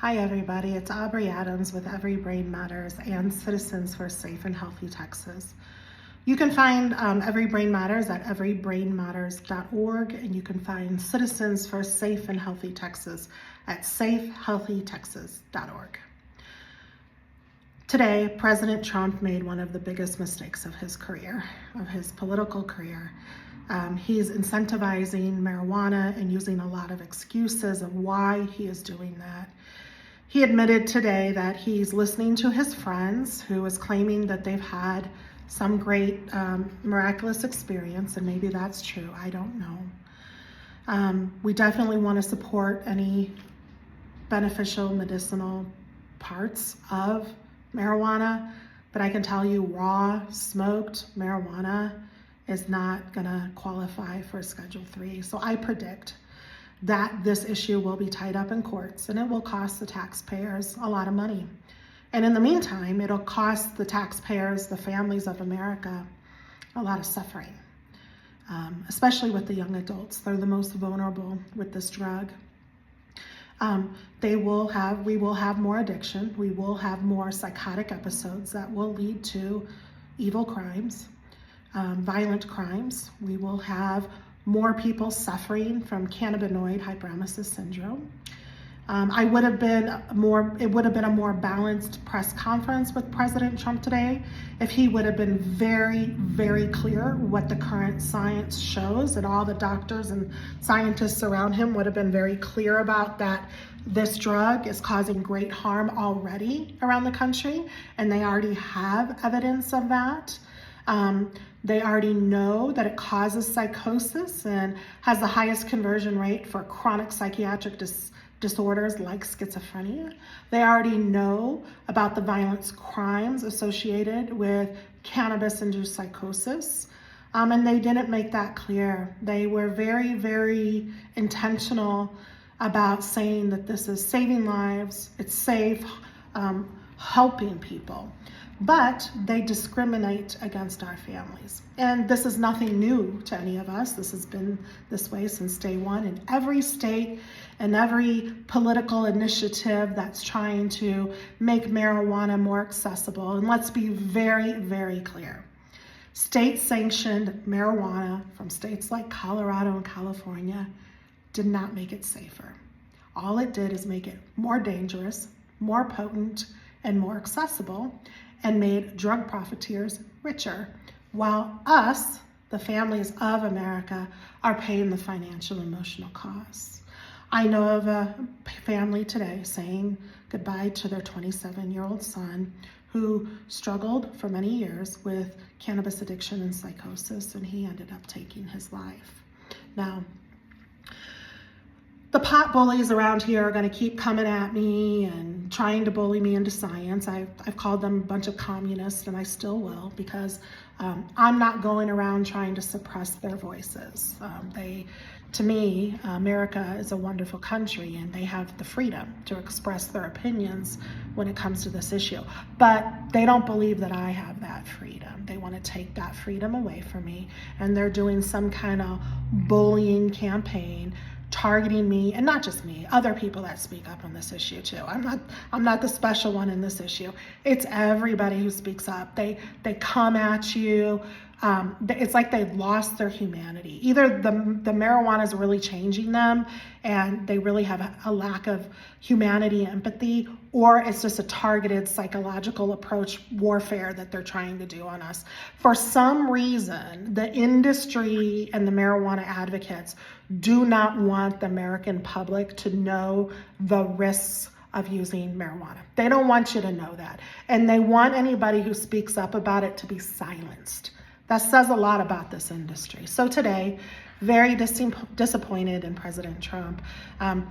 Hi everybody, it's Aubrey Adams with Every Brain Matters and Citizens for a Safe and Healthy Texas. You can find Every Brain Matters at everybrainmatters.org, and you can find Citizens for a Safe and Healthy Texas at safehealthytexas.org. Today, President Trump made one of the biggest mistakes of his career, of his political career. He's incentivizing marijuana and using a lot of excuses of why he is doing that. He admitted today that he's listening to his friends who is claiming that they've had some great miraculous experience, and maybe that's true, I don't know. We definitely want to support any beneficial medicinal parts of marijuana, but I can tell you raw smoked marijuana is not gonna qualify for Schedule 3. So I predict that this issue will be tied up in courts and it will cost the taxpayers a lot of money. And in the meantime, it'll cost the taxpayers, the families of America, a lot of suffering, especially with the young adults. They're the most vulnerable with this drug. We will have more addiction. We will have more psychotic episodes that will lead to evil crimes, violent crimes. We will have more people suffering from cannabinoid hyperemesis syndrome. It would have been a more balanced press conference with President Trump today if he would have been very, very clear what the current science shows, and all the doctors and scientists around him would have been very clear about that this drug is causing great harm already around the country, and they already have evidence of that. They already know that it causes psychosis and has the highest conversion rate for chronic psychiatric disorders like schizophrenia. They already know about the violent crimes associated with cannabis-induced psychosis, and they didn't make that clear. They were very, very intentional about saying that this is saving lives, it's safe, helping people. But they discriminate against our families. And this is nothing new to any of us. This has been this way since day one. In every state and every political initiative that's trying to make marijuana more accessible. And let's be very, very clear. State-sanctioned marijuana from states like Colorado and California did not make it safer. All it did is make it more dangerous, more potent, and more accessible, and made drug profiteers richer, while us, the families of America, are paying the financial and emotional costs. I know of a family today saying goodbye to their 27-year-old son who struggled for many years with cannabis addiction and psychosis, and he ended up taking his life. Now, the pot bullies around here are going to keep coming at me and trying to bully me into science. I've called them a bunch of communists, and I still will, because I'm not going around trying to suppress their voices. To me, America is a wonderful country, and they have the freedom to express their opinions when it comes to this issue. But they don't believe that I have that freedom. They want to take that freedom away from me, and they're doing some kind of bullying campaign targeting me, and not just me, other people that speak up on this issue too. I'm not the special one in this issue. It's everybody who speaks up. They come at you. It's like they've lost their humanity. Either the marijuana is really changing them and they really have a lack of humanity and empathy, or it's just a targeted psychological approach warfare that they're trying to do on us. For some reason, the industry and the marijuana advocates do not want the American public to know the risks of using marijuana. They don't want you to know that. And they want anybody who speaks up about it to be silenced. That says a lot about this industry. So today, very disappointed in President Trump. And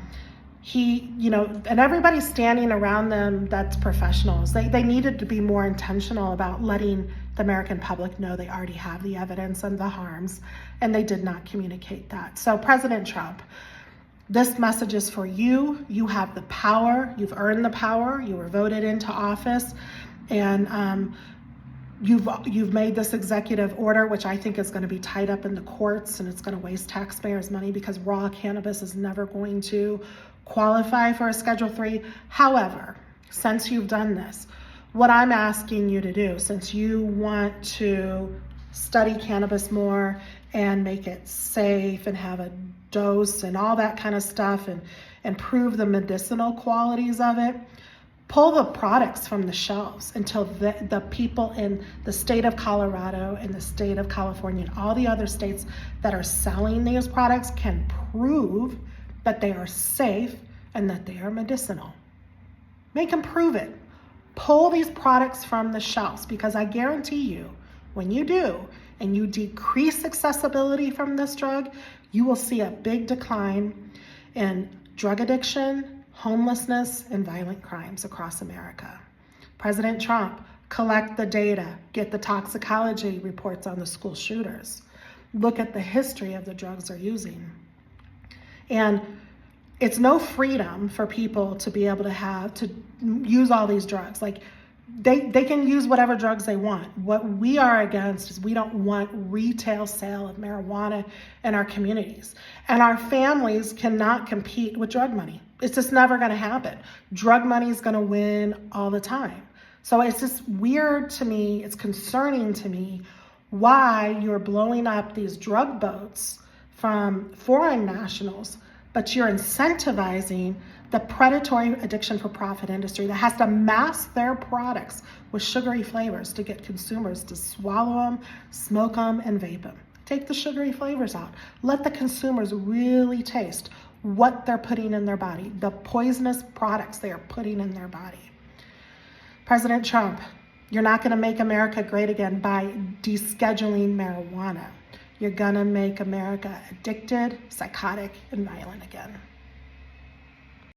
everybody's standing around them that's professionals. They needed to be more intentional about letting the American public know they already have the evidence and the harms, and they did not communicate that. So President Trump, this message is for you. You have the power. You've earned the power. You were voted into office, and You've made this executive order, which I think is going to be tied up in the courts, and it's going to waste taxpayers' money, because raw cannabis is never going to qualify for a Schedule 3. However, since you've done this, what I'm asking you to do, since you want to study cannabis more and make it safe and have a dose and all that kind of stuff and prove the medicinal qualities of it, pull the products from the shelves until the people in the state of Colorado and the state of California and all the other states that are selling these products can prove that they are safe and that they are medicinal. Make them prove it. Pull these products from the shelves, because I guarantee you, when you do and you decrease accessibility from this drug, you will see a big decline in drug addiction, homelessness, and violent crimes across America. President Trump, collect the data, get the toxicology reports on the school shooters, look at the history of the drugs they're using. And it's no freedom for people to be able to use all these drugs. Like they can use whatever drugs they want. What we are against is we don't want retail sale of marijuana in our communities. And our families cannot compete with drug money. It's just never going to happen. Drug money is going to win all the time. So it's just weird to me, it's concerning to me why you're blowing up these drug boats from foreign nationals, but you're incentivizing the predatory addiction for profit industry that has to mask their products with sugary flavors to get consumers to swallow them, smoke them, and vape them. Take the sugary flavors out. Let the consumers really taste what they're putting in their body, the poisonous products they are putting in their body. President Trump, you're not going to make America great again by descheduling marijuana. You're going to make America addicted, psychotic, and violent again.